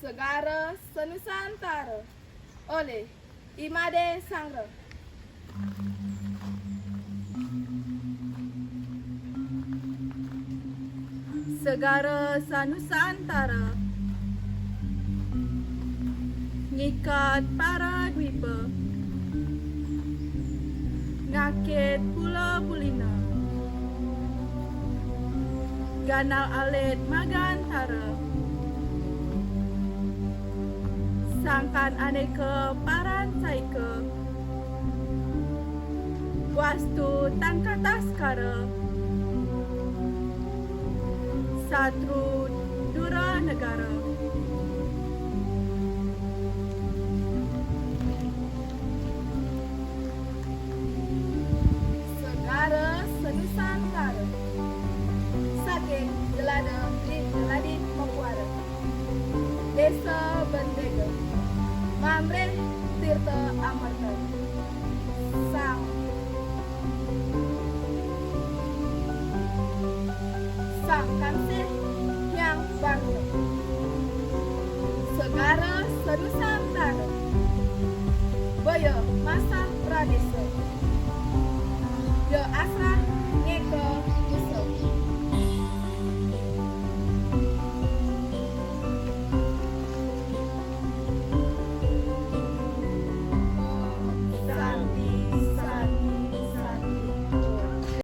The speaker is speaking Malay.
Segara Senusantara oleh Imade Sangra. Segara Sanusantara ngikat para dwipa, ngakit pula pulina, ganal alit magantara, sangkan aneka parancaika, wastu tangkataskara, satru dura negara. Segara Senusantara saking jelada di jeladin Mekuara, Desa Bendega, Mamreh Tirta Amarta, Sang Kansih yang bangsa. Segara Senusantara Baya Masa Pradesa, Ya Asrah